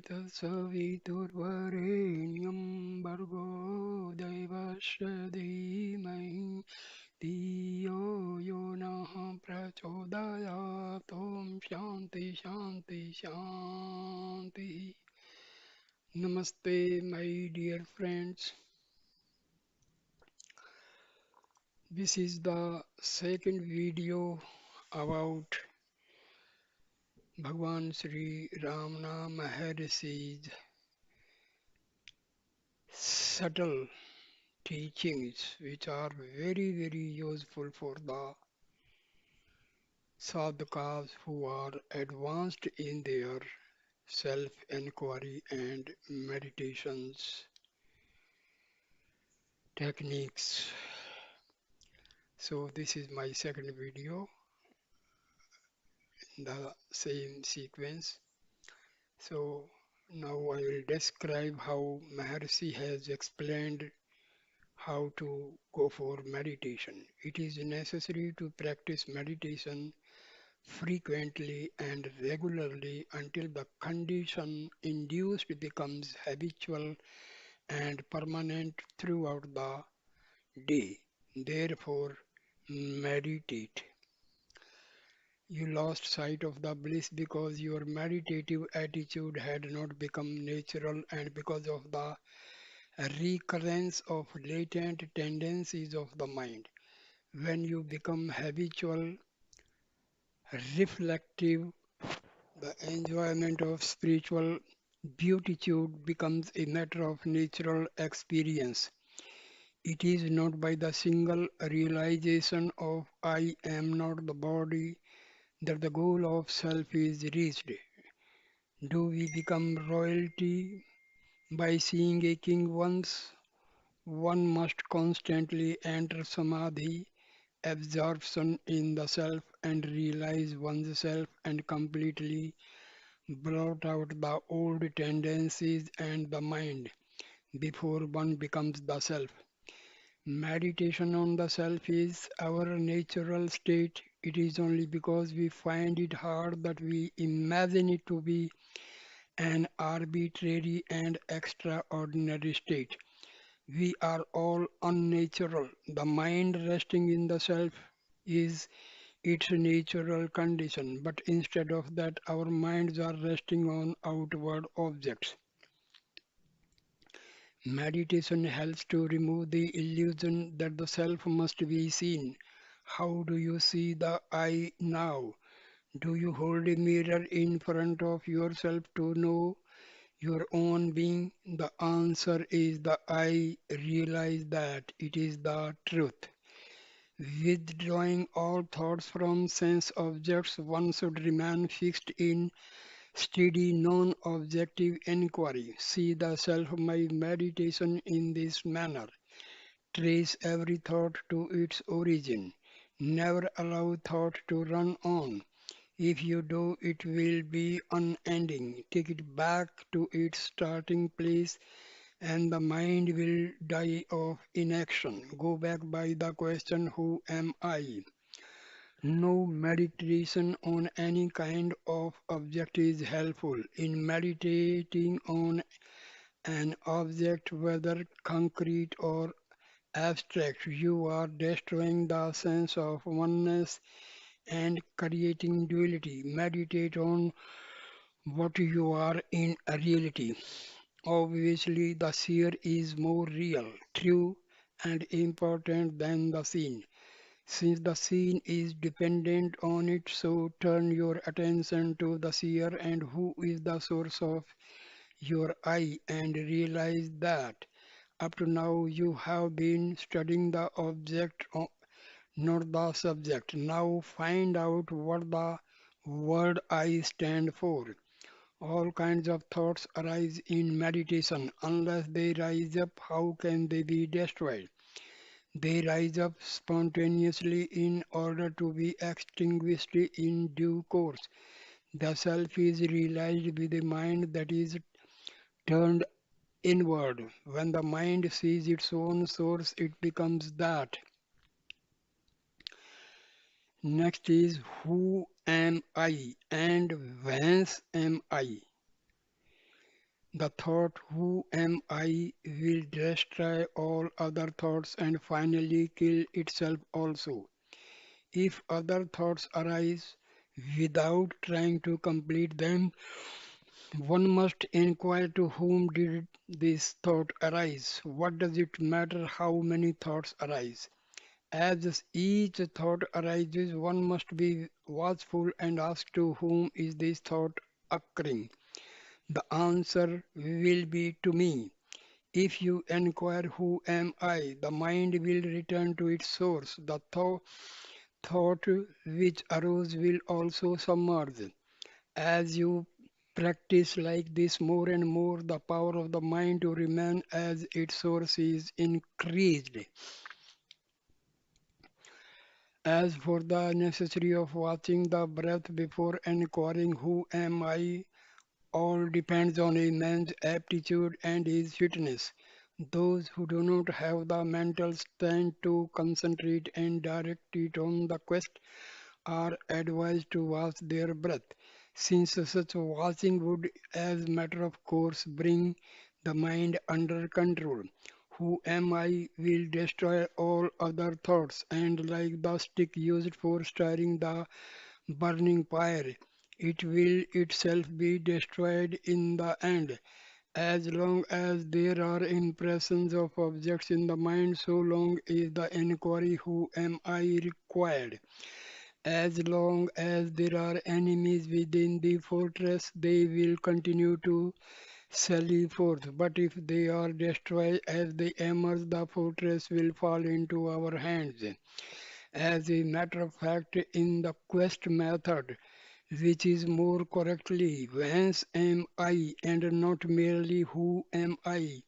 तत्सवितुर्वरेण्यं भर्गो देवस्य धीमहि धियो यो नः प्रचोदयात् ॐ शान्ति शान्ति शान्तिः. Namaste, my dear friends. This is the second video about Bhagwan Sri Ramana Maharishi's subtle teachings, which are very useful for the sadhakas who are advanced in their self inquiry and meditations techniques. So, this is my second video in the same sequence. So, now I will describe how Maharshi has explained how to go for meditation. It is necessary to practice meditation frequently and regularly until the condition induced becomes habitual and permanent throughout the day. Therefore, meditate. You lost sight of the bliss because your meditative attitude had not become natural and because of the recurrence of latent tendencies of the mind. When you become habitual, reflective, the enjoyment of spiritual beatitude becomes a matter of natural experience. It is not by the single realization of I am not the body that the goal of self is reached. Do we become royalty by seeing a king once? One must constantly enter samadhi, absorption in the self, and realize oneself and completely blot out the old tendencies and the mind before one becomes the self. Meditation on the self is our natural state. It is only because we find it hard that we imagine it to be an arbitrary and extraordinary state. We are all unnatural. The mind resting in the self is its natural condition, but instead of that, our minds are resting on outward objects. Meditation helps to remove the illusion that the self must be seen. How do you see the I now? Do you hold a mirror in front of yourself to know your own being? The answer is the I realize that it is the truth. Withdrawing all thoughts from sense objects, one should remain fixed in steady, non objective inquiry. See the self my meditation in this manner. Trace every thought to its origin. Never allow thought to run on. If you do, it will be unending. Take it back to its starting place and the mind will die of inaction. Go back by the question, who am I? No meditation on any kind of object is helpful. In meditating on an object, whether concrete or abstract, you are destroying the sense of oneness and creating duality. Meditate on what you are in reality. Obviously, the seer is more real, true, and important than the seen. Since the seen is dependent on it, so turn your attention to the seer and who is the source of your eye and realize that up to now you have been studying the object, not the subject. Now find out what the word I stand for. All kinds of thoughts arise in meditation. Unless they rise up, how can they be destroyed? They rise up spontaneously in order to be extinguished in due course. The self is realized with a mind that is turned inward. When the mind sees its own source, it becomes that. Next is who am I and whence am I? The thought, who am I, will destroy all other thoughts and finally kill itself also. If other thoughts arise without trying to complete them, one must inquire to whom did this thought arise? What does it matter how many thoughts arise? As each thought arises, one must be watchful and ask to whom is this thought occurring. The answer will be to me. If you inquire who am I, the mind will return to its source. The thought which arose will also submerge. As you practice like this more and more, the power of the mind to remain as its source is increased. As for the necessity of watching the breath before inquiring who am I, all depends on a man's aptitude and his fitness. Those who do not have the mental strength to concentrate and direct it on the quest are advised to watch their breath, since such watching would, as matter of course, bring the mind under control. Who am I will destroy all other thoughts, and like the stick used for stirring the burning fire, it will itself be destroyed in the end. As long as there are impressions of objects in the mind, so long is the inquiry who am I required. As long as there are enemies within the fortress, they will continue to sally forth. But if they are destroyed as they emerge, the fortress will fall into our hands. As a matter of fact, in the quest method, which is more correctly whence am I and not merely who am I,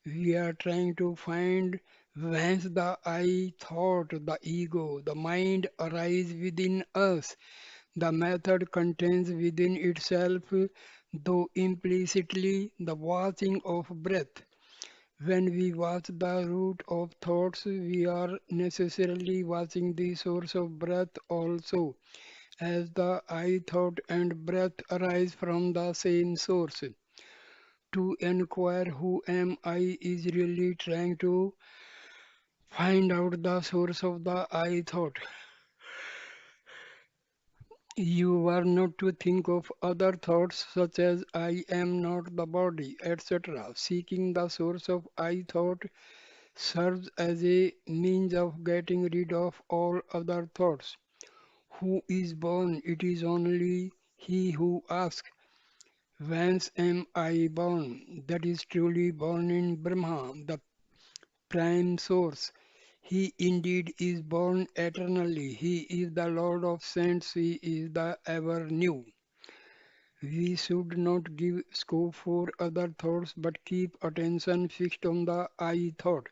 we are trying to find whence the I thought, the ego, the mind arise within us. The method contains within itself, though implicitly, the watching of breath. When we watch the root of thoughts, we are necessarily watching the source of breath also, as the I thought and breath arise from the same source. To inquire who am I is really trying to find out the source of the I thought. You are not to think of other thoughts such as I am not the body, etc. Seeking the source of I thought serves as a means of getting rid of all other thoughts. Who is born? It is only he who asks, whence am I born? That is truly born in Brahma, the prime source. He indeed is born eternally. He is the Lord of saints. He is the ever new. We should not give scope for other thoughts but keep attention fixed on the I thought.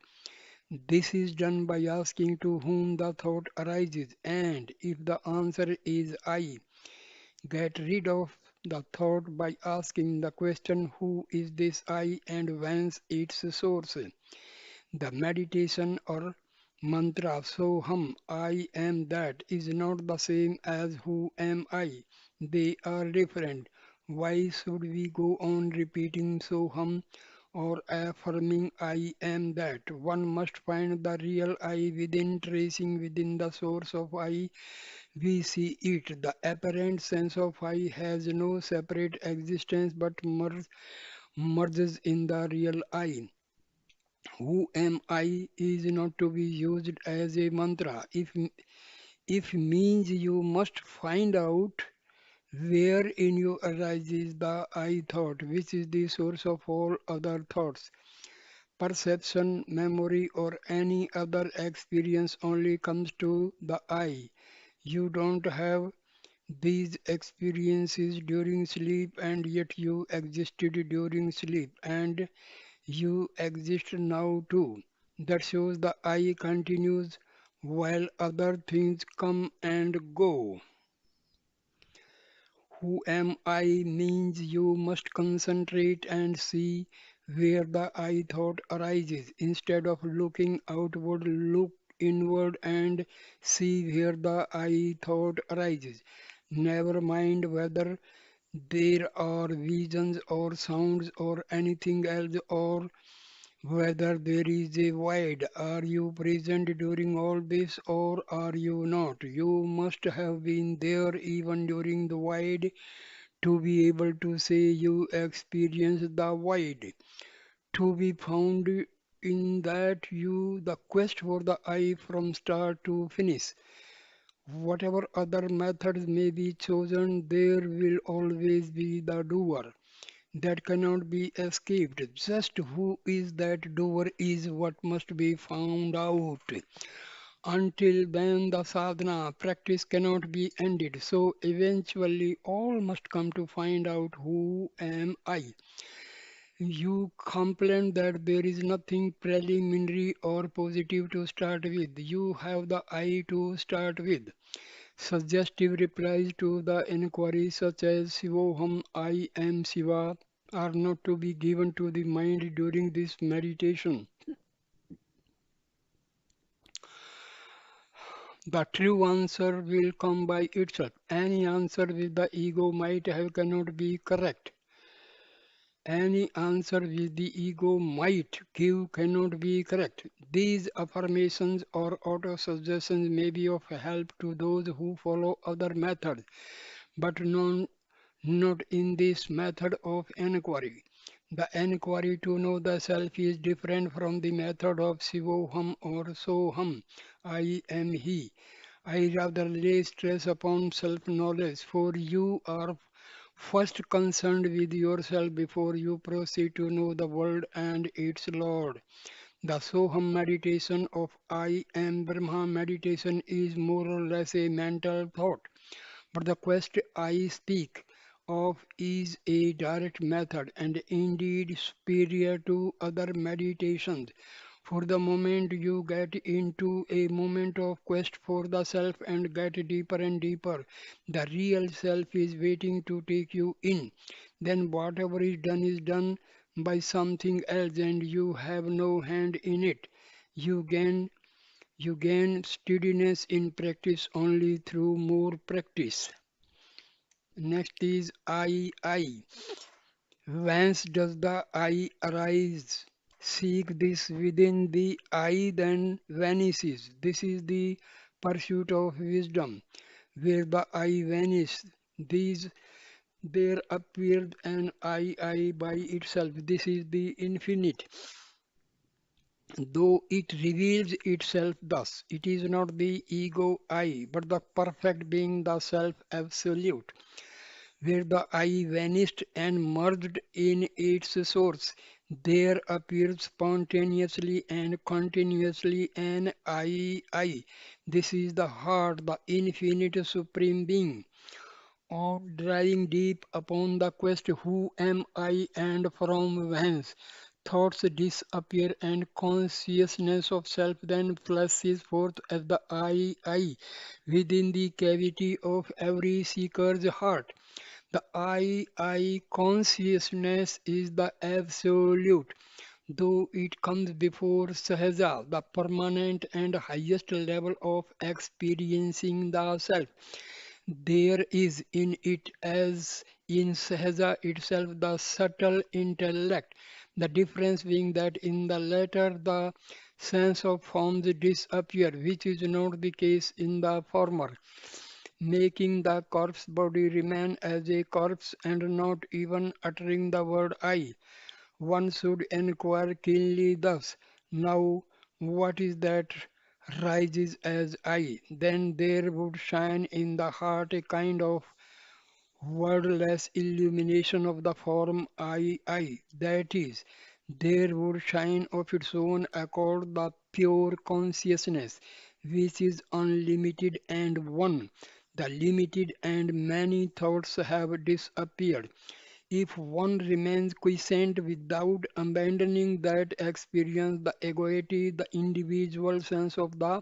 This is done by asking to whom the thought arises, and if the answer is I, get rid of the thought by asking the question who is this I and whence its source. The meditation or mantra Soham, I am that, is not the same as who am I. They are different. Why should we go on repeating Soham or affirming I am that? One must find the real I within, tracing within the source of I. We see it. The apparent sense of I has no separate existence but merges in the real I. Who am I is not to be used as a mantra. If means you must find out where in you arises the I thought, which is the source of all other thoughts. Perception, memory, or any other experience only comes to the I. You don't have these experiences during sleep, and yet you existed during sleep, and you exist now too. That shows the I continues while other things come and go. Who am I means you must concentrate and see where the I thought arises. Instead of looking outward, look inward and see where the I thought arises. Never mind whether there are visions or sounds or anything else, or whether there is a void. Are you present during all this or are you not? You must have been there even during the void to be able to say you experienced the void. To be found in that you the quest for the I from start to finish. Whatever other methods may be chosen, there will always be the doer that cannot be escaped. Just who is that doer is what must be found out. Until then, the sadhana practice cannot be ended. So eventually, all must come to find out who am I. You complain that there is nothing preliminary or positive to start with. You have the I to start with. Suggestive replies to the inquiry such as Shivoham, I am Shiva, are not to be given to the mind during this meditation. The true answer will come by itself. Any answer which the ego might have cannot be correct. Any answer which the ego might give cannot be correct. These affirmations or auto-suggestions may be of help to those who follow other methods, but not in this method of inquiry. The inquiry to know the self is different from the method of Sivoham or Soham. I am he. I rather lay stress upon self knowledge, for you are first concerned with yourself before you proceed to know the world and its Lord. The Soham meditation of I am Brahma meditation is more or less a mental thought, but the quest I speak of is a direct method and indeed superior to other meditations. For the moment you get into a moment of quest for the self and get deeper and deeper, the real self is waiting to take you in. Then whatever is done by something else and you have no hand in it. You gain you gain steadiness in practice only through more practice. Next is I. Whence does the I arise? Seek this within the I, then vanishes. This is the pursuit of wisdom. Where the I vanishes, these there appeared an I by itself. This is the infinite. Though it reveals itself thus, it is not the ego I, but the perfect being, the self absolute, where the I vanished and merged in its source. There appears spontaneously and continuously an I. This is the heart, the infinite supreme being. On driving deep upon the quest, who am I and from whence? Thoughts disappear and consciousness of self then flashes forth as the I within the cavity of every seeker's heart. The I consciousness is the absolute, though it comes before Sahaja, the permanent and highest level of experiencing the self. There is in it, as in Sahaja itself, the subtle intellect. The difference being that in the latter, the sense of forms disappear, which is not the case in the former, making the corpse body remain as a corpse and not even uttering the word I. One should inquire keenly thus: now, what is that rises as I? Then there would shine in the heart a kind of wordless illumination of the form I. That is, there would shine of its own accord the pure consciousness, which is unlimited and one. The limited and many thoughts have disappeared. If one remains quiescent without abandoning that experience, the egoity, the individual sense of the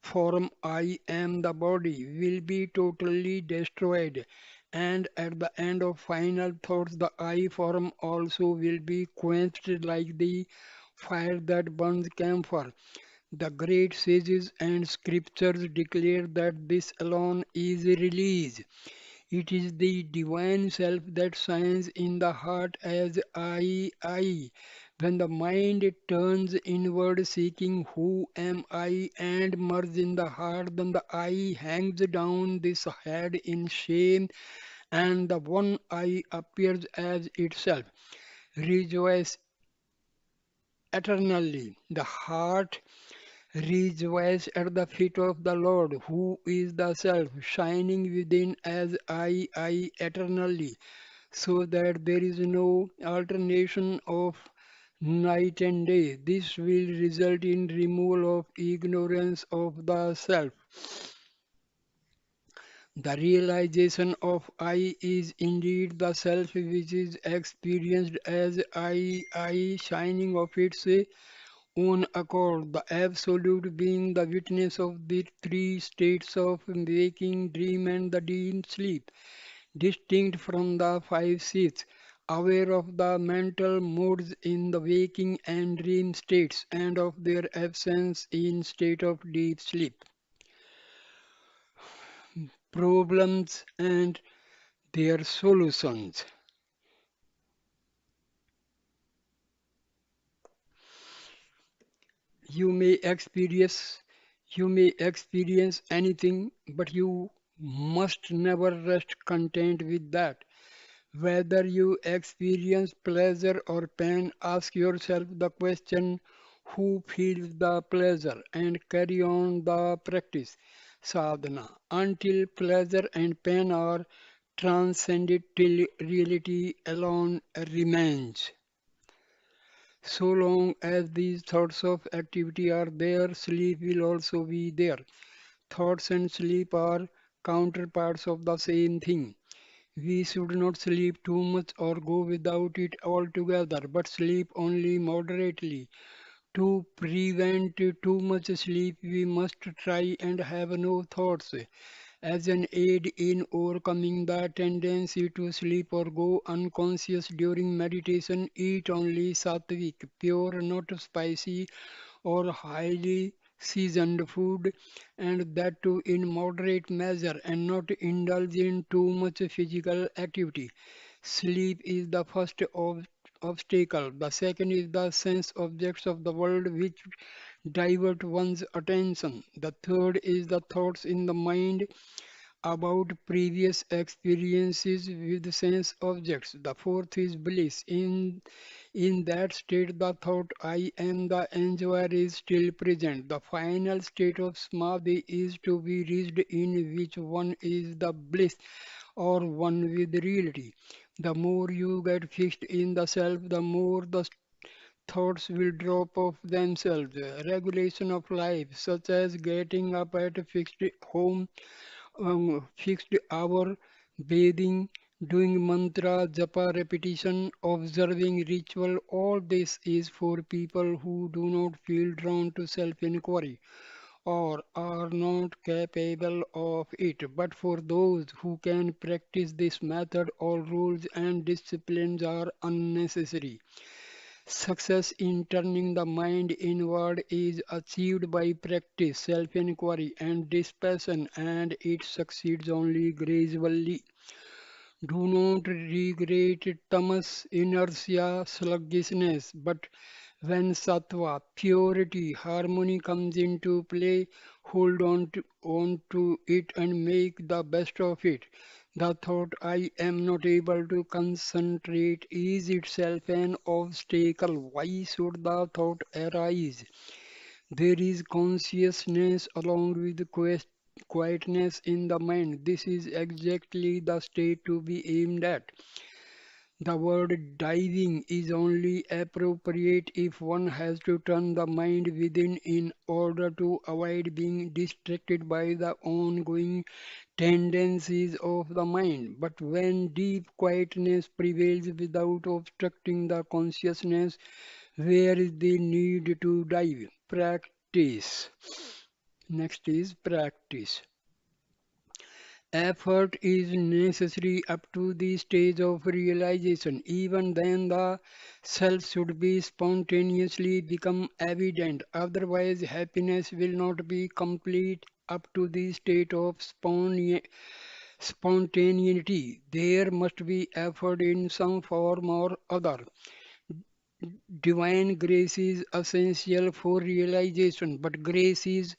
form I am the body will be totally destroyed, and at the end of final thoughts, the I form also will be quenched like the fire that burns camphor. The great sages and scriptures declare that this alone is release. It is the divine self that shines in the heart as I. When the mind turns inward seeking who am I and merges in the heart, then the I hangs down this head in shame and the one I appears as itself. Rejoice eternally. The heart rejoices at the feet of the Lord, who is the self, shining within as I eternally, so that there is no alternation of night and day. This will result in removal of ignorance of the self. The realization of I is indeed the self which is experienced as I shining of its own accord, the Absolute being the witness of the three states of waking, dream, and the deep sleep, distinct from the five seats, aware of the mental modes in the waking and dream states, and of their absence in state of deep sleep. Problems and their solutions. You may experience you may experience anything, but you must never rest content with that. Whether you experience pleasure or pain, ask yourself the question who feels the pleasure and carry on the practice sadhana until pleasure and pain are transcended till reality alone remains. So long as these thoughts of activity are there, sleep will also be there. Thoughts and sleep are counterparts of the same thing. We should not sleep too much or go without it altogether, but sleep only moderately. To prevent too much sleep, we must try and have no thoughts. As an aid in overcoming the tendency to sleep or go unconscious during meditation, eat only sattvic, pure, not spicy or highly seasoned food, and that too in moderate measure, and not indulge in too much physical activity. Sleep is the first obstacle. The second is the sense objects of the world which divert one's attention. The third is the thoughts in the mind about previous experiences with sense objects. The fourth is bliss. In that state, the thought I am the enjoyer is still present. The final state of samadhi is to be reached in which one is the bliss or one with reality. The more you get fixed in the self, the more the thoughts will drop off themselves. Regulation of life, such as getting up at a fixed home fixed hour, bathing, doing mantra, japa repetition, observing ritual, all this is for people who do not feel drawn to self inquiry or are not capable of it. But for those who can practice this method, all rules and disciplines are unnecessary. Success in turning the mind inward is achieved by practice, self inquiry, and dispassion, and it succeeds only gradually. Do not regret tamas, inertia, sluggishness, but when sattva, purity, harmony comes into play, hold on to it and make the best of it. The thought I am not able to concentrate is itself an obstacle. Why should the thought arise? There is consciousness along with quietness in the mind. This is exactly the state to be aimed at. The word diving is only appropriate if one has to turn the mind within in order to avoid being distracted by the ongoing tendencies of the mind. But when deep quietness prevails without obstructing the consciousness, where is the need to dive? Practice. Next is practice. Effort is necessary up to the stage of realization. Even then, the self should be spontaneously become evident. Otherwise, happiness will not be complete up to the state of spontaneity. There must be effort in some form or other. Divine grace is essential for realization, but grace is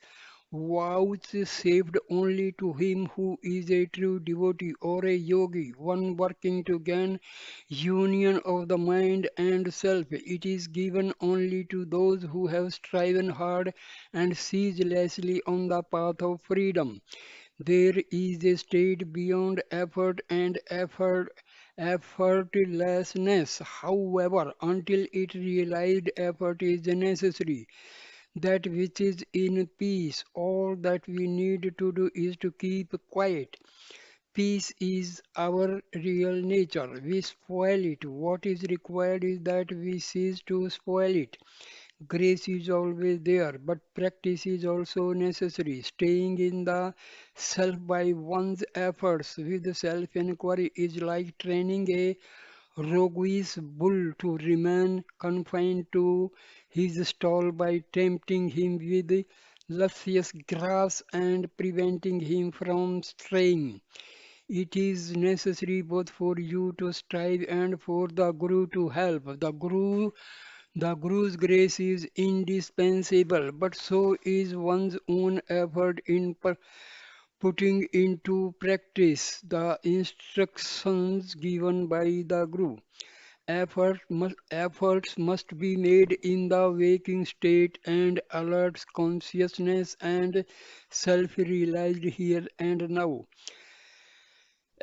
vouchsafed only to him who is a true devotee or a yogi, one working to gain union of the mind and self. It is given only to those who have striven hard and ceaselessly on the path of freedom. There is a state beyond effort and effortlessness. However, until it realized effort is necessary, that which is in peace, all that we need to do is to keep quiet. Peace is our real nature. We spoil it. What is required is that we cease to spoil it. Grace is always there, but practice is also necessary. Staying in the self by one's efforts with self inquiry is like training a roguish bull to remain confined to his stall by tempting him with luscious grass and preventing him from straying. It is necessary both for you to strive and for the Guru to help. The Guru's grace is indispensable, but so is one's own effort in putting into practice the instructions given by the Guru. Efforts must be made in the waking state and alert consciousness and self-realized here and now.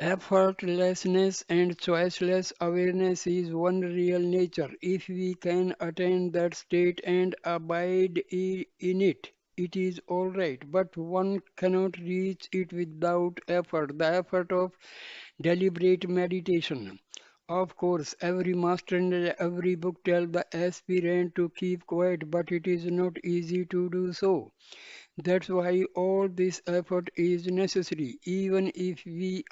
Effortlessness and choiceless awareness is one real nature. If we can attain that state and abide in it, it is all right. But one cannot reach it without effort, the effort of deliberate meditation. Of course, every master and every book tells the aspirant to keep quiet, but it is not easy to do so. That's why all this effort is necessary. Even if we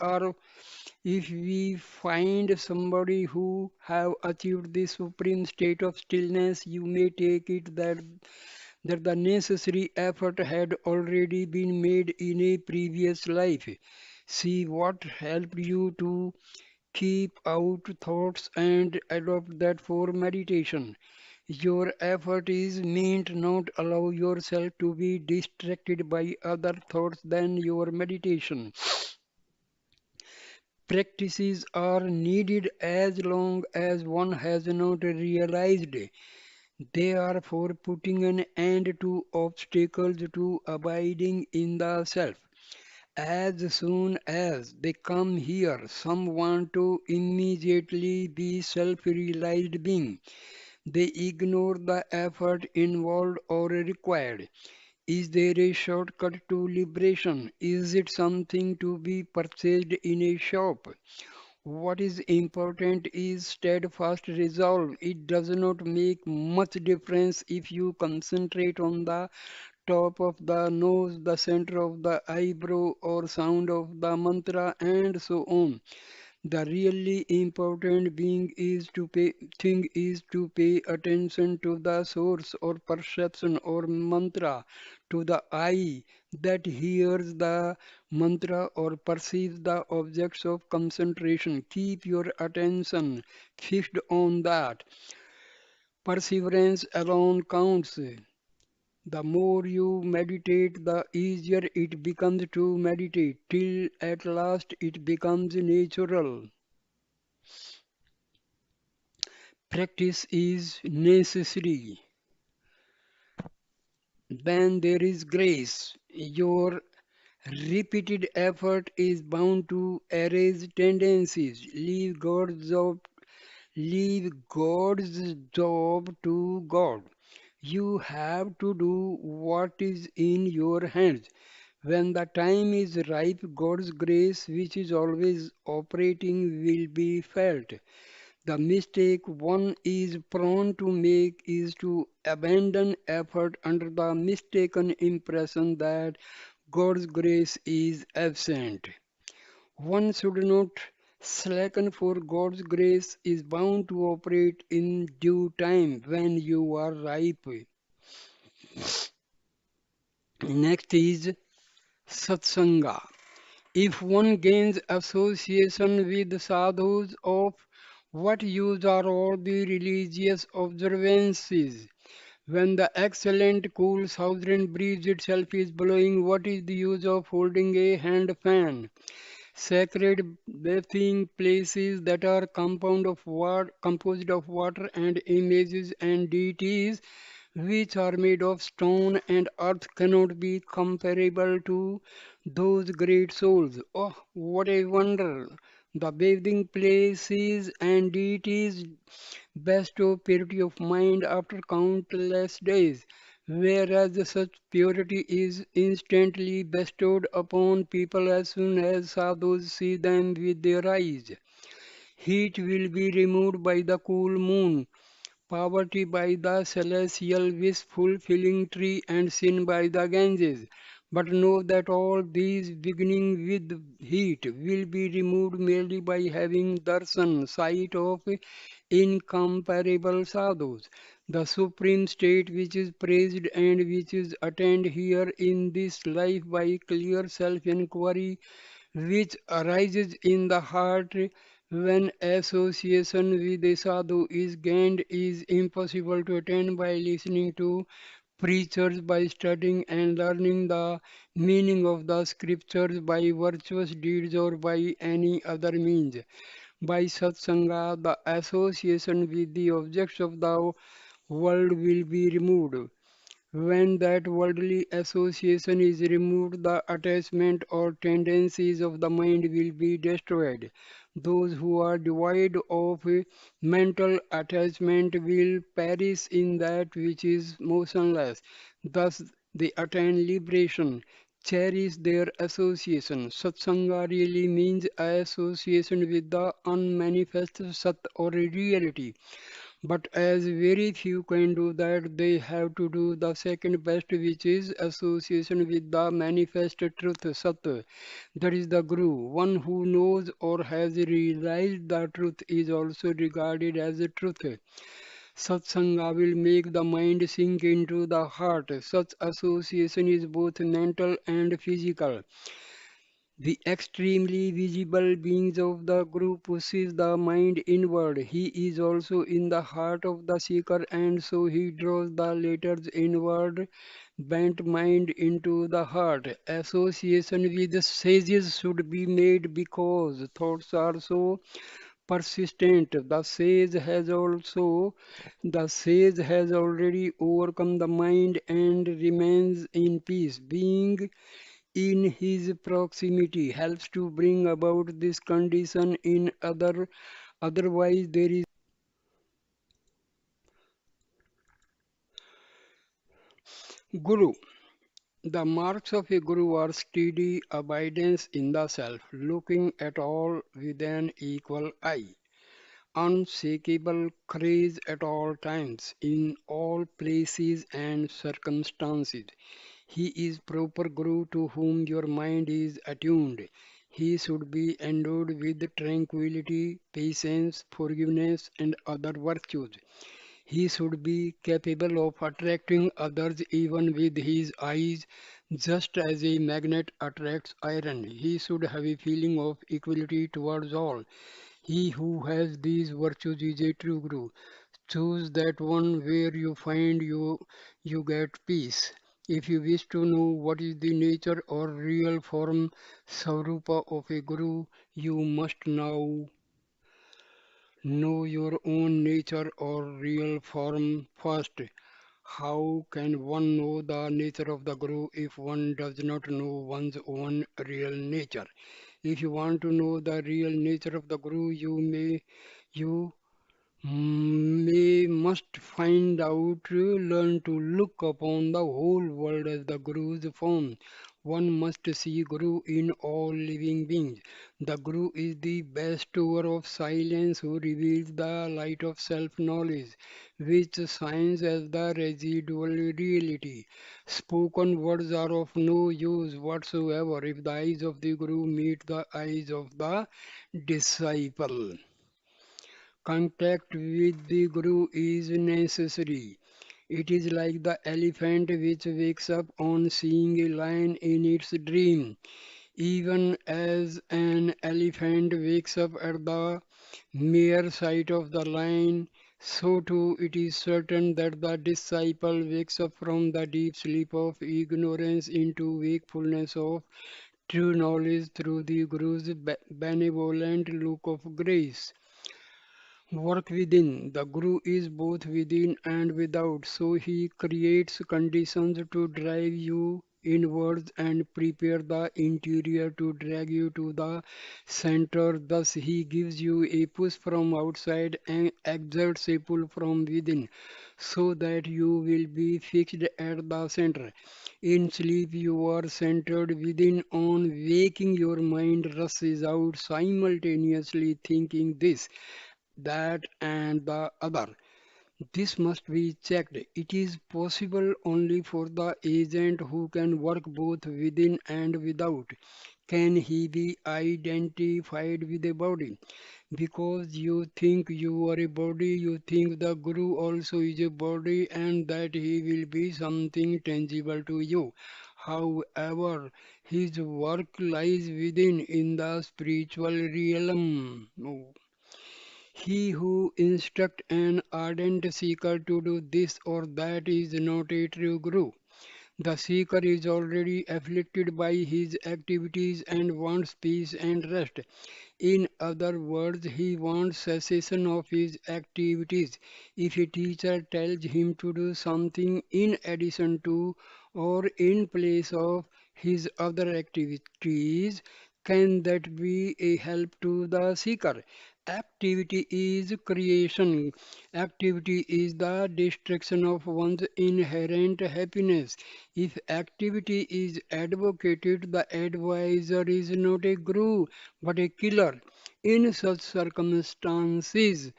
find somebody who have achieved the supreme state of stillness, you may take it that the necessary effort had already been made in a previous life. See what helped you to keep out thoughts and adopt that for meditation. Your effort is meant not allow yourself to be distracted by other thoughts than your meditation. Practices are needed as long as one has not realized they are for putting an end to obstacles to abiding in the self. As soon as they come here, some want to immediately be self-realized being. They ignore the effort involved or required. Is there a shortcut to liberation? Is it something to be purchased in a shop? What is important is steadfast resolve. It does not make much difference if you concentrate on the top of the nose, the center of the eyebrow, or sound of the mantra, and so on. The really important thing is to pay attention to the source or perception or mantra, to the eye that hears the mantra or perceives the objects of concentration. Keep your attention fixed on that. Perseverance alone counts. The more you meditate, the easier it becomes to meditate, till at last it becomes natural. Practice is necessary. When there is grace, your repeated effort is bound to erase tendencies. Leave God's job to God. You have to do what is in your hands. When the time is ripe, God's grace, which is always operating, will be felt. The mistake one is prone to make is to abandon effort under the mistaken impression that God's grace is absent. One should not slacken, for God's grace is bound to operate in due time when you are ripe. Next is Satsanga. If one gains association with sadhus, of what use are all the religious observances? When the excellent cool southern breeze itself is blowing, what is the use of holding a hand fan? Sacred bathing places that are composed of water and images and deities which are made of stone and earth cannot be comparable to those great souls. Oh, what a wonder! The bathing places and deities bestow purity of mind after countless days, whereas such purity is instantly bestowed upon people as soon as sadhus see them with their eyes. Heat will be removed by the cool moon, poverty by the celestial wish fulfilling tree, and sin by the Ganges. But know that all these, beginning with heat, will be removed merely by having darshan, sight of incomparable sadhus. The supreme state which is praised and which is attained here in this life by clear self-inquiry, which arises in the heart when association with a sadhu is gained, is impossible to attain by listening to preachers, by studying and learning the meaning of the scriptures, by virtuous deeds, or by any other means. By satsanga, the association with the objects of the world will be removed. When that worldly association is removed, the attachment or tendencies of the mind will be destroyed. Those who are devoid of mental attachment will perish in that which is motionless. Thus, they attain liberation. Cherish their association. Satsanga really means association with the unmanifest Sat or reality. But as very few can do that, they have to do the second best, which is association with the manifest truth, Sat. That is the Guru. One who knows or has realized the truth is also regarded as a truth. Satsanga will make the mind sink into the heart. Such association is both mental and physical. The extremely visible beings of the Guru pushes the mind inward. He is also in the heart of the seeker, and so he draws the latter's inward bent mind into the heart. Association with the sages should be made because thoughts are so persistent. The sage has already overcome the mind and remains in peace. Being in his proximity helps to bring about this condition in otherwise there is Guru. The marks of a Guru are steady abidance in the self, looking at all with an equal eye, unshakable courage at all times, in all places and circumstances. He is proper Guru to whom your mind is attuned. He should be endowed with tranquility, patience, forgiveness, and other virtues. He should be capable of attracting others even with his eyes, just as a magnet attracts iron. He should have a feeling of equality towards all. He who has these virtues is a true Guru. Choose that one where you get peace. If you wish to know what is the nature or real form Swarupa of a Guru, you must now know your own nature or real form first. How can one know the nature of the Guru if one does not know one's own real nature? If you want to know the real nature of the Guru, you must find out, learn to look upon the whole world as the Guru's form. One must see Guru in all living beings. The Guru is the bestower of silence who reveals the light of self-knowledge, which shines as the residual reality. Spoken words are of no use whatsoever if the eyes of the Guru meet the eyes of the disciple. Contact with the Guru is necessary. It is like the elephant which wakes up on seeing a lion in its dream. Even as an elephant wakes up at the mere sight of the lion, so too it is certain that the disciple wakes up from the deep sleep of ignorance into wakefulness of true knowledge through the Guru's benevolent look of grace. Work within. The Guru is both within and without, so he creates conditions to drive you inwards and prepare the interior to drag you to the center. Thus, he gives you a push from outside and exerts a pull from within, so that you will be fixed at the center. In sleep, you are centered within. On waking, your mind rushes out simultaneously thinking this, that, and the other. This must be checked. It is possible only for the agent who can work both within and without. Can he be identified with a body? Because you think you are a body, you think the Guru also is a body and that he will be something tangible to you. However, his work lies within in the spiritual realm. He who instructs an ardent seeker to do this or that is not a true Guru. The seeker is already afflicted by his activities and wants peace and rest. In other words, he wants cessation of his activities. If a teacher tells him to do something in addition to or in place of his other activities, can that be a help to the seeker? Activity is creation. Activity is the destruction of one's inherent happiness. If activity is advocated, the advisor is not a guru but a killer. In such circumstances,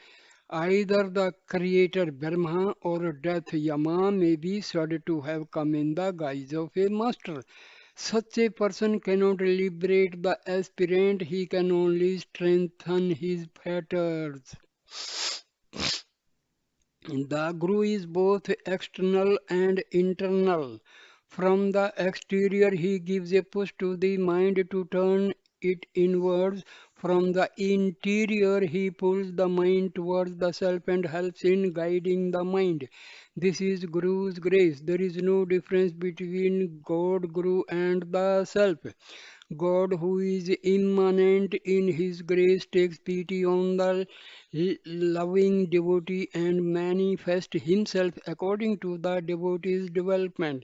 either the creator Brahma or death Yama may be said to have come in the guise of a master. Such a person cannot liberate the aspirant, he can only strengthen his fetters. The Guru is both external and internal. From the exterior, he gives a push to the mind to turn it inwards. From the interior, he pulls the mind towards the self and helps in guiding the mind. This is Guru's grace. There is no difference between God, Guru, and the self. God, who is immanent in His grace, takes pity on the loving devotee and manifests Himself according to the devotee's development.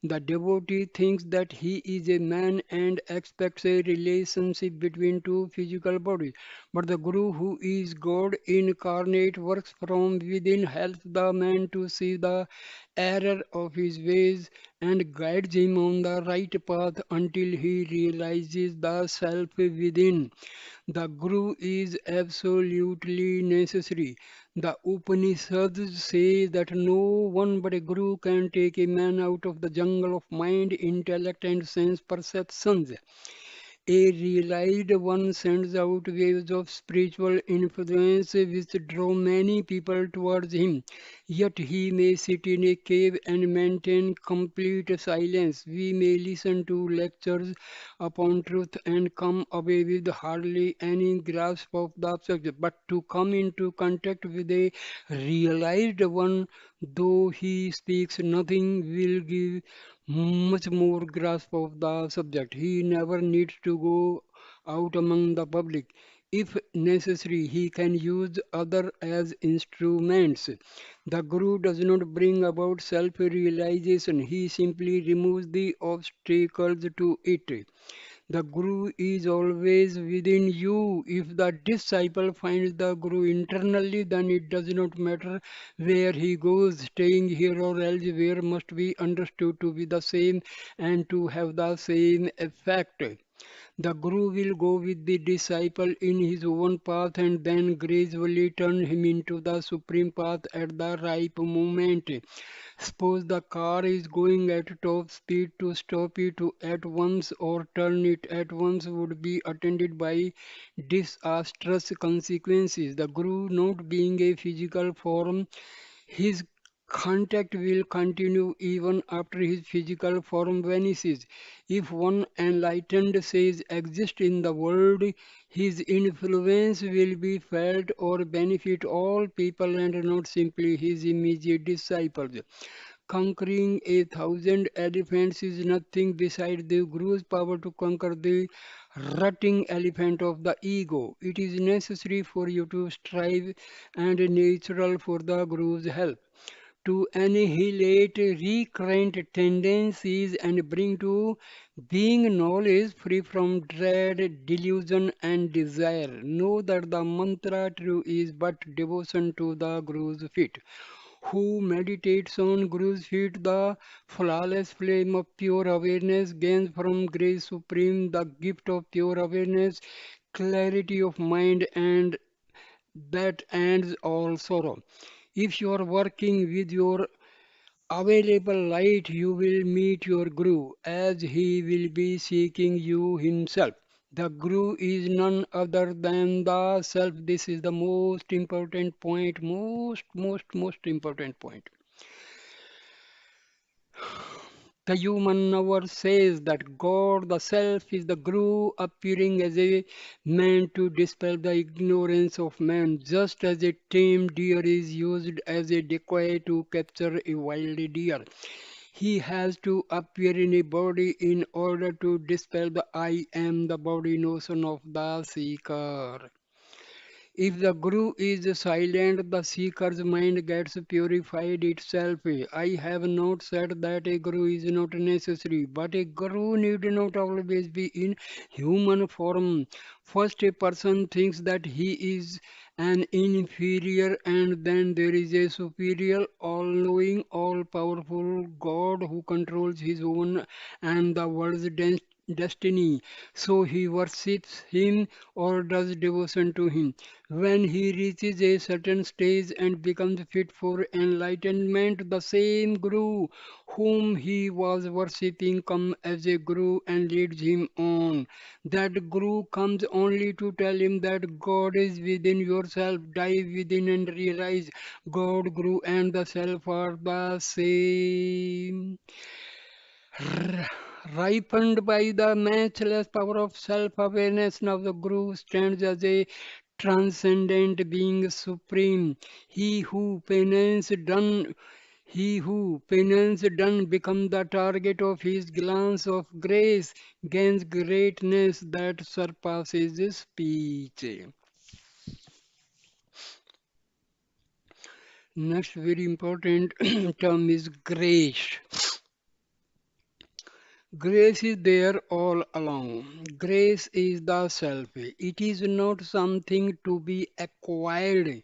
The devotee thinks that he is a man and expects a relationship between two physical bodies. But the Guru, who is God incarnate, works from within, helps the man to see the error of his ways and guides him on the right path until he realizes the self within. The Guru is absolutely necessary. The Upanishads say that no one but a Guru can take a man out of the jungle of mind, intellect, and sense perceptions. A realized one sends out waves of spiritual influence which draw many people towards him. Yet he may sit in a cave and maintain complete silence. We may listen to lectures upon truth and come away with hardly any grasp of the subject. But to come into contact with a realized one, though he speaks nothing, will give much more grasp of the subject. He never needs to go out among the public. If necessary, he can use other as instruments. The Guru does not bring about self-realization. He simply removes the obstacles to it. The Guru is always within you. If the disciple finds the Guru internally, then it does not matter where he goes. Staying here or elsewhere must be understood to be the same and to have the same effect. The Guru will go with the disciple in his own path and then gradually turn him into the supreme path at the ripe moment. Suppose the car is going at top speed, to stop it at once or turn it at once would be attended by disastrous consequences. The Guru, not being a physical form, his Contact will continue even after his physical form vanishes. If one enlightened sage exists in the world, his influence will be felt or benefit all people and not simply his immediate disciples. Conquering 1,000 elephants is nothing beside the Guru's power to conquer the rutting elephant of the ego. It is necessary for you to strive and natural for the Guru's help to annihilate recurrent tendencies and bring to being knowledge free from dread, delusion, and desire. Know that the mantra true is but devotion to the Guru's feet. Who meditates on Guru's feet, the flawless flame of pure awareness gains from grace supreme the gift of pure awareness, clarity of mind, and that ends all sorrow. If you are working with your available light, you will meet your Guru as he will be seeking you himself. The Guru is none other than the self. This is the most important point, most important point. The human never says that God, the Self, is the Guru appearing as a man to dispel the ignorance of man, just as a tame deer is used as a decoy to capture a wild deer. He has to appear in a body in order to dispel the I am the body notion of the seeker. If the Guru is silent, the seeker's mind gets purified itself. I have not said that a Guru is not necessary, but a Guru need not always be in human form. First, a person thinks that he is an inferior, and then there is a superior, all knowing, all powerful God who controls his own and the world's destiny. So he worships him or does devotion to him. When he reaches a certain stage and becomes fit for enlightenment, the same Guru whom he was worshipping comes as a Guru and leads him on. That Guru comes only to tell him that God is within yourself. Dive within and realize God, Guru, and the Self are the same. Ripened by the matchless power of self-awareness, now the Guru stands as a transcendent being supreme. He who penance done he who penance done become the target of his glance of grace, gains greatness that surpasses speech. Next very important term is grace. Grace is there all along. Grace is the self. It is not something to be acquired.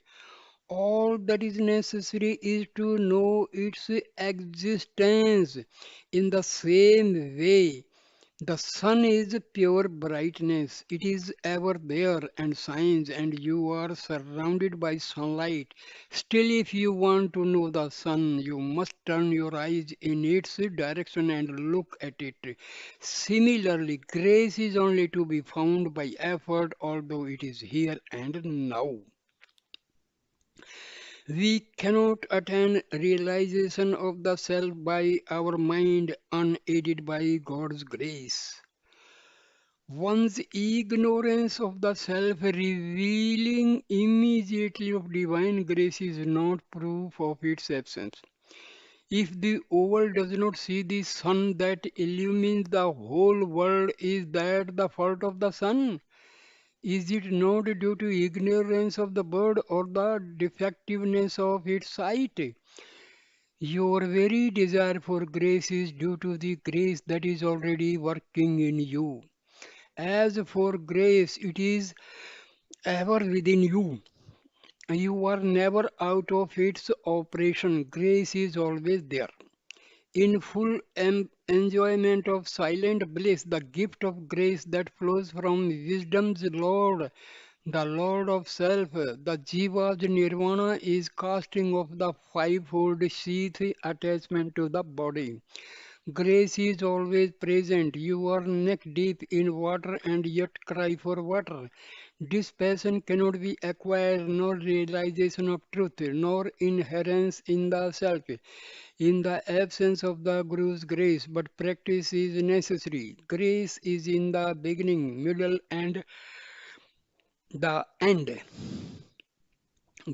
All that is necessary is to know its existence. In the same way, the sun is pure brightness. It is ever there and shines, and you are surrounded by sunlight. Still, if you want to know the sun, you must turn your eyes in its direction and look at it. Similarly, grace is only to be found by effort, although it is here and now. We cannot attain realization of the self by our mind unaided by God's grace. One's ignorance of the self revealing immediately of divine grace is not proof of its absence. If the owl does not see the sun that illumines the whole world, is that the fault of the sun? Is it not due to ignorance of the bird or the defectiveness of its sight? Your very desire for grace is due to the grace that is already working in you. As for grace, it is ever within you. You are never out of its operation. Grace is always there. In full enjoyment of silent bliss, the gift of grace that flows from wisdom's Lord, the Lord of Self, the Jiva's Nirvana is casting off the fivefold sheath attachment to the body. Grace is always present. You are neck deep in water and yet cry for water. This passion cannot be acquired, nor realization of truth, nor inherence in the self. In the absence of the Guru's grace, but practice is necessary. Grace is in the beginning, middle, and the end.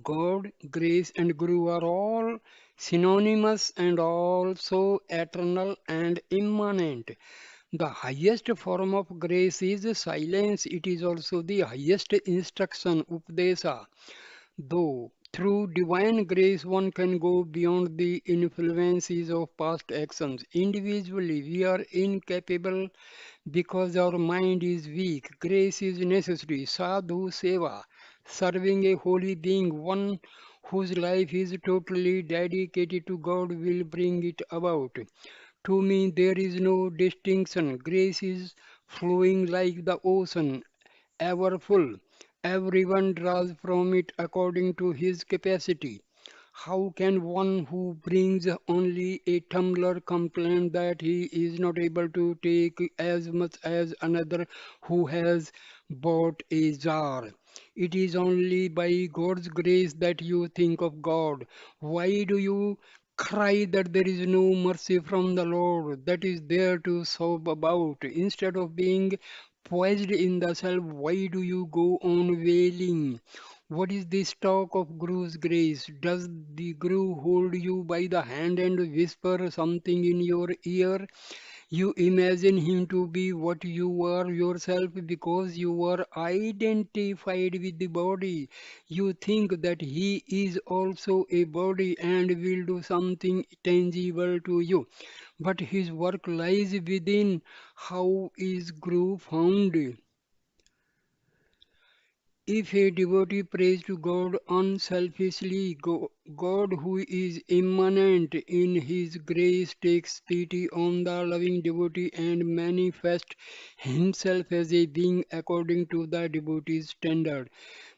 God, grace, and Guru are all synonymous and also eternal and immanent. The highest form of grace is silence. It is also the highest instruction, Upadesa. Though through divine grace one can go beyond the influences of past actions. Individually, we are incapable because our mind is weak. Grace is necessary. Sadhu Seva, serving a holy being, one whose life is totally dedicated to God, will bring it about. To me, there is no distinction. Grace is flowing like the ocean, ever full. Everyone draws from it according to his capacity. How can one who brings only a tumbler complain that he is not able to take as much as another who has bought a jar? It is only by God's grace that you think of God. Why do you cry that there is no mercy from the Lord that is there to sob about? Instead of being poised in the self, why do you go on wailing? What is this talk of Guru's grace? Does the Guru hold you by the hand and whisper something in your ear? You imagine him to be what you are yourself because you are identified with the body. You think that he is also a body and will do something tangible to you. But his work lies within. How is Guru found? If a devotee prays to God unselfishly, God, who is immanent in His grace, takes pity on the loving devotee and manifests Himself as a being according to the devotee's standard.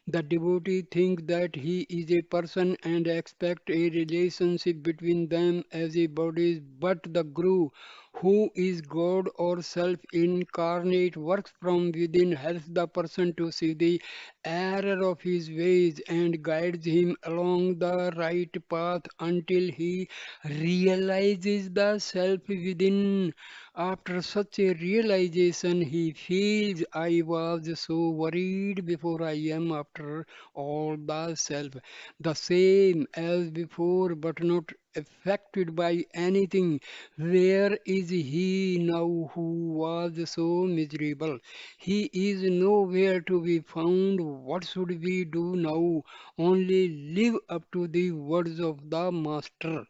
The devotee thinks that he is a person and expect a relationship between them as a body, but the Guru, who is God or self incarnate, works from within, helps the person to see the error of his ways and guides him along the right path until he realizes the self within. After such a realization, he feels, I was so worried before, I am after all the self, the same as before, but not affected by anything. Where is he now who was so miserable? He is nowhere to be found. What should we do now? Only live up to the words of the Master.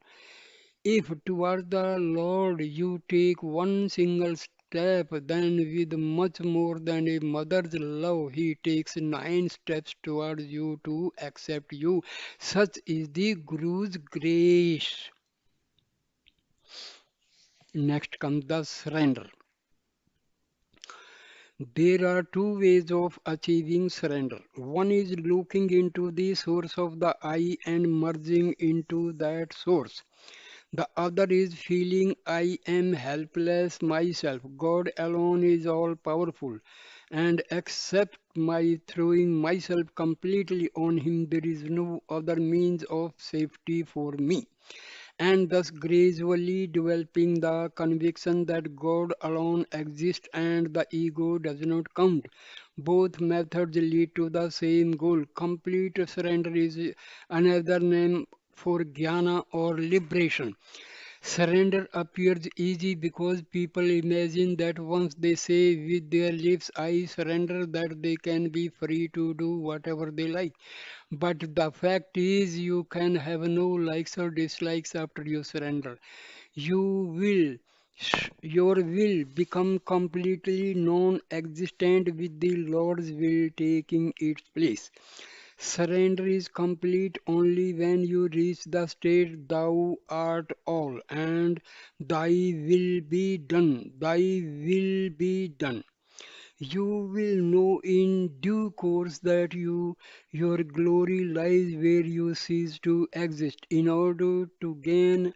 If toward the Lord you take one single step, then with much more than a mother's love, He takes 9 steps towards you to accept you. Such is the Guru's grace. Next comes the surrender. There are two ways of achieving surrender. One is looking into the source of the I and merging into that source. The other is feeling I am helpless myself. God alone is all powerful. And except my throwing myself completely on Him, there is no other means of safety for me. And thus gradually developing the conviction that God alone exists and the ego does not count. Both methods lead to the same goal. Complete surrender is another name for jnana or liberation. Surrender appears easy because people imagine that once they say with their lips, I surrender, that they can be free to do whatever they like. But the fact is, you can have no likes or dislikes after you surrender. You will, your will become completely non existent with the Lord's will taking its place. Surrender is complete only when you reach the state thou art all and thy will be done. Thy will be done. You will know in due course that your glory lies where you cease to exist. In order to gain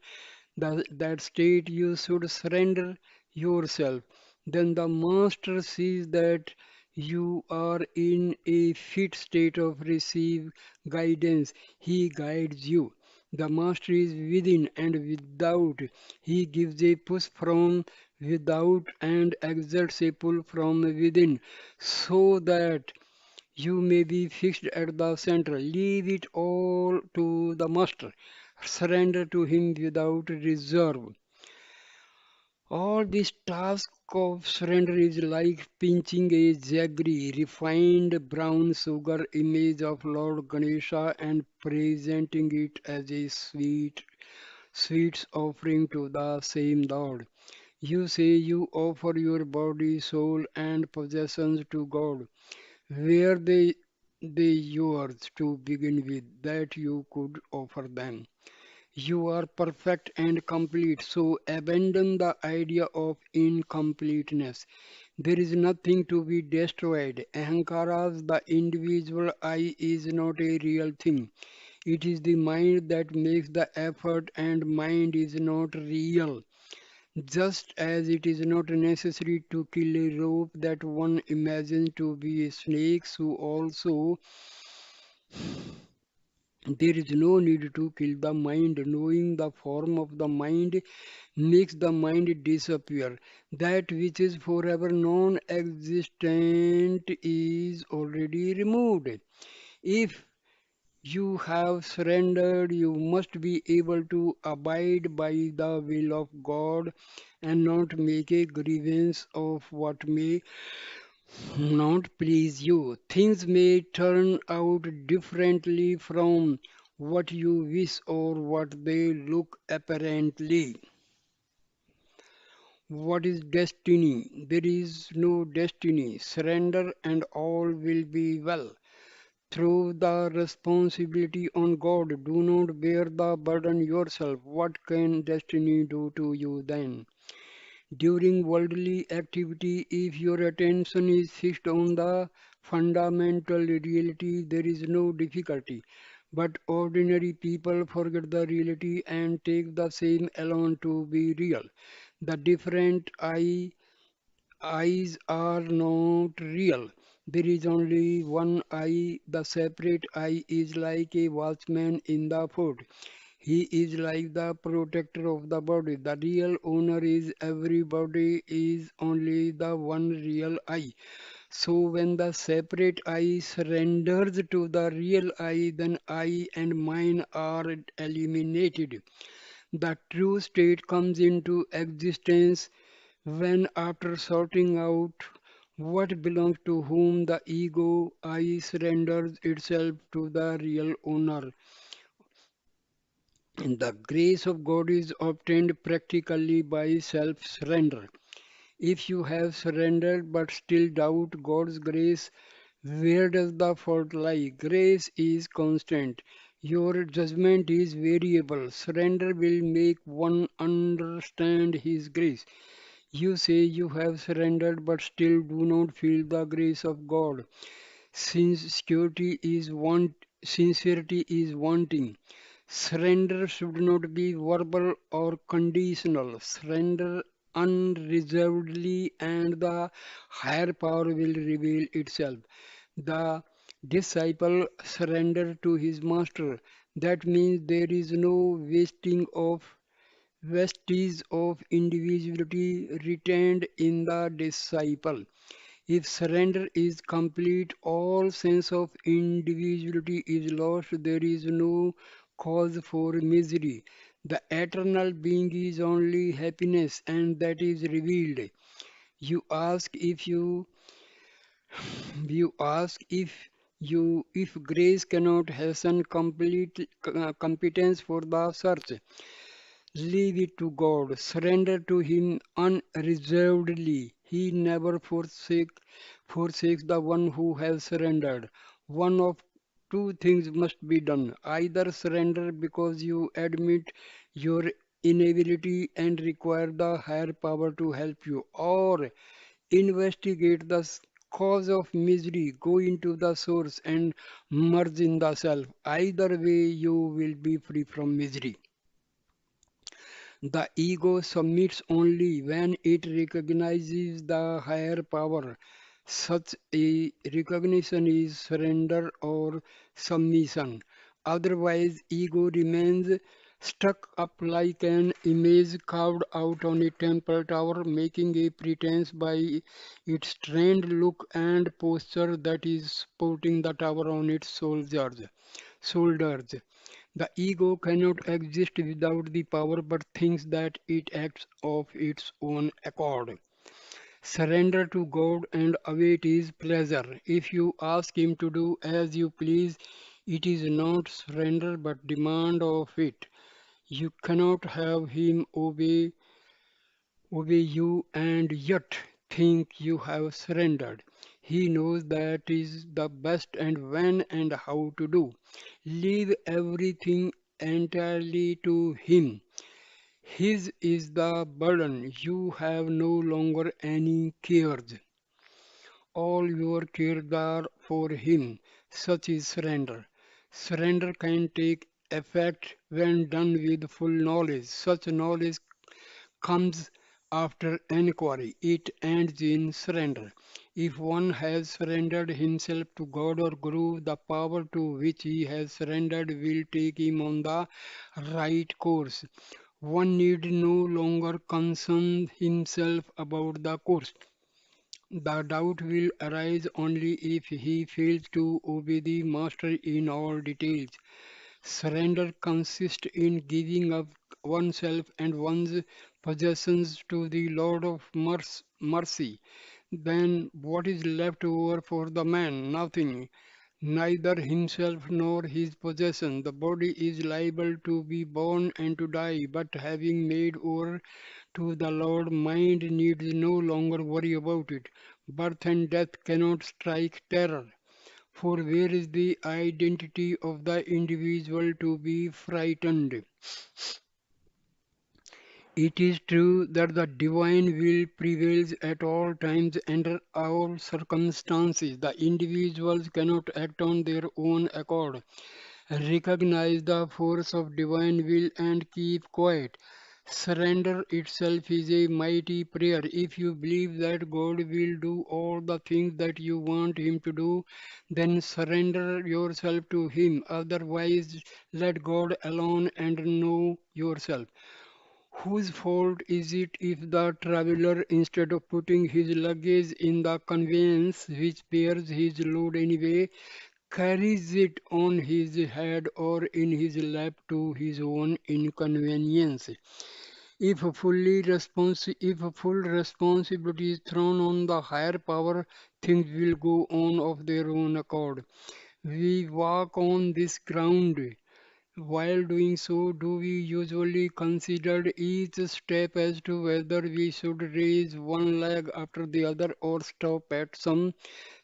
that state you should surrender yourself. Then the master sees that you are in a fit state of receive guidance. He guides you. The master is within and without. He gives a push from without and exerts a pull from within, so that you may be fixed at the center. Leave it all to the master. Surrender to him without reserve. All this task of surrender is like pinching a jaggery, refined brown sugar image of Lord Ganesha and presenting it as a sweets offering to the same Lord. You say you offer your body, soul, and possessions to God. Were they yours to begin with, that you could offer them? You are perfect and complete, so abandon the idea of incompleteness. There is nothing to be destroyed. Ahankaras, the individual I, is not a real thing. It is the mind that makes the effort, and mind is not real. Just as it is not necessary to kill a rope that one imagines to be a snake, so also there is no need to kill the mind. Knowing the form of the mind makes the mind disappear. That which is forever non existent is already removed. If you have surrendered, you must be able to abide by the will of God and not make a grievance of what may not please you. Things may turn out differently from what you wish or what they look apparently. What is destiny? There is no destiny. Surrender and all will be well. Throw the responsibility on God. Do not bear the burden yourself. What can destiny do to you then? During worldly activity, if your attention is fixed on the fundamental reality, there is no difficulty. But ordinary people forget the reality and take the same alone to be real. The different eyes are not real. There is only one eye. The separate eye is like a watchman in the fort. He is like the protector of the body. The real owner is everybody is only the one real eye. So when the separate eye surrenders to the real eye, then I and mine are eliminated. The true state comes into existence when, after sorting out what belongs to whom, the ego I surrenders itself to the real owner. And the grace of God is obtained practically by self surrender. If you have surrendered but still doubt God's grace, where does the fault lie? Grace is constant. Your judgment is variable. Surrender will make one understand His grace. You say you have surrendered but still do not feel the grace of God. Sincerity is wanting. Surrender should not be verbal or conditional. Surrender unreservedly, and the higher power will reveal itself. The disciple surrender to his master. That means there is no vestige of individuality retained in the disciple. If surrender is complete, all sense of individuality is lost. There is no cause for misery. The eternal being is only happiness, and that is revealed. You ask if you ask if grace cannot hasten complete competence for the search. Leave it to God. Surrender to Him unreservedly. He never forsakes the one who has surrendered. One of two things must be done. Either surrender because you admit your inability and require the higher power to help you, or investigate the cause of misery, go into the source and merge in the self. Either way, you will be free from misery. The ego submits only when it recognizes the higher power. Such a recognition is surrender or submission. Otherwise, ego remains stuck up like an image carved out on a temple tower, making a pretense by its trained look and posture that is supporting the tower on its shoulders. The ego cannot exist without the power but thinks that it acts of its own accord. Surrender to God and await His pleasure. If you ask Him to do as you please, it is not surrender but demand of it. You cannot have Him obey you and yet think you have surrendered. He knows that is the best and when and how to do. Leave everything entirely to Him. His is the burden. You have no longer any cares. All your cares are for Him. Such is surrender. Surrender can take effect when done with full knowledge. Such knowledge comes after enquiry. It ends in surrender. If one has surrendered himself to God or Guru, the power to which he has surrendered will take him on the right course. One need no longer concern himself about the course. The doubt will arise only if he fails to obey the Master in all details. Surrender consists in giving up oneself and one's possessions to the Lord of mercy. Then what is left over for the man? Nothing. Neither himself nor his possession. The body is liable to be born and to die, but having made over to the Lord, mind needs no longer worry about it. Birth and death cannot strike terror. For where is the identity of the individual to be frightened? It is true that the divine will prevails at all times under all circumstances. The individuals cannot act on their own accord. Recognize the force of divine will and keep quiet. Surrender itself is a mighty prayer. If you believe that God will do all the things that you want Him to do, then surrender yourself to Him. Otherwise, let God alone and know yourself. Whose fault is it if the traveler, instead of putting his luggage in the conveyance which bears his load anyway, carries it on his head or in his lap to his own inconvenience? If full responsibility is thrown on the higher power, things will go on of their own accord. We walk on this ground. While doing so, do we usually consider each step as to whether we should raise one leg after the other or stop at some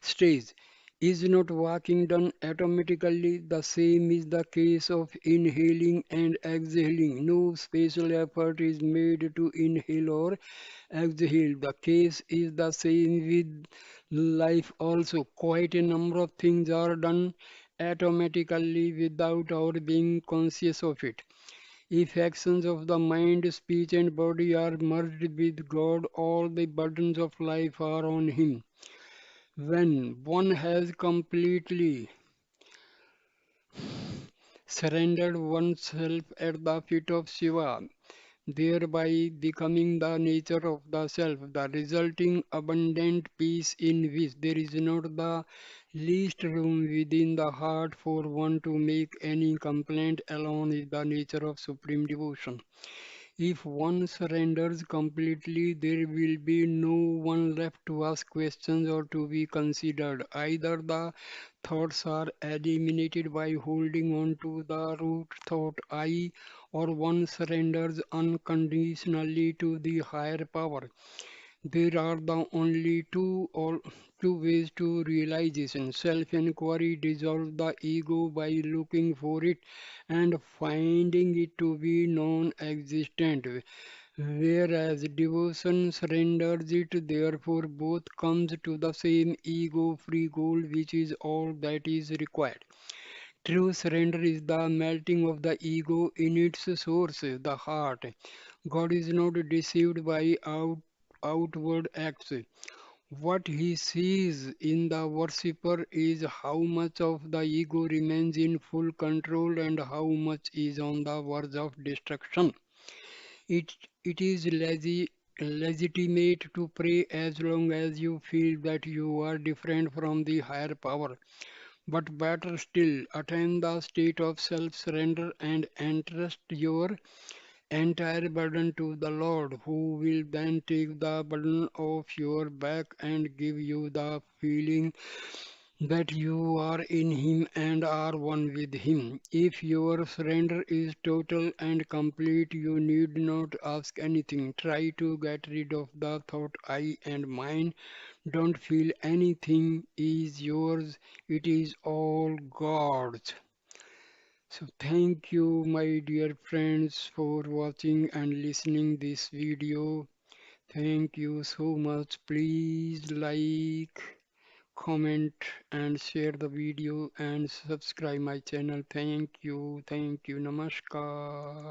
stage? Is not walking done automatically? The same is the case of inhaling and exhaling. No special effort is made to inhale or exhale. The case is the same with life also. Quite a number of things are done automatically without our being conscious of it. If actions of the mind, speech, and body are merged with God, all the burdens of life are on Him. When one has completely surrendered oneself at the feet of Shiva, thereby becoming the nature of the self, the resulting abundant peace in which there is not the least room within the heart for one to make any complaint alone is the nature of supreme devotion. If one surrenders completely, there will be no one left to ask questions or to be considered. Either the thoughts are eliminated by holding on to the root thought I, or one surrenders unconditionally to the higher power. There are the only two ways to realization. Self-inquiry dissolves the ego by looking for it and finding it to be non-existent, whereas devotion surrenders it. Therefore, both comes to the same ego-free goal, which is all that is required. True surrender is the melting of the ego in its source, the heart. God is not deceived by outward acts. What he sees in the worshipper is how much of the ego remains in full control and how much is on the verge of destruction. It, it is legitimate to pray as long as you feel that you are different from the higher power. But better still, attain the state of self surrender and entrust your entire burden to the Lord, who will then take the burden off your back and give you the feeling that you are in Him and are one with Him. If your surrender is total and complete, you need not ask anything. Try to get rid of the thought I and mine. Don't feel anything is yours, it is all God's. So thank you my dear friends for watching and listening this video. Thank you so much. Please like, comment and share the video and subscribe my channel. Thank you. Thank you. Namaskar.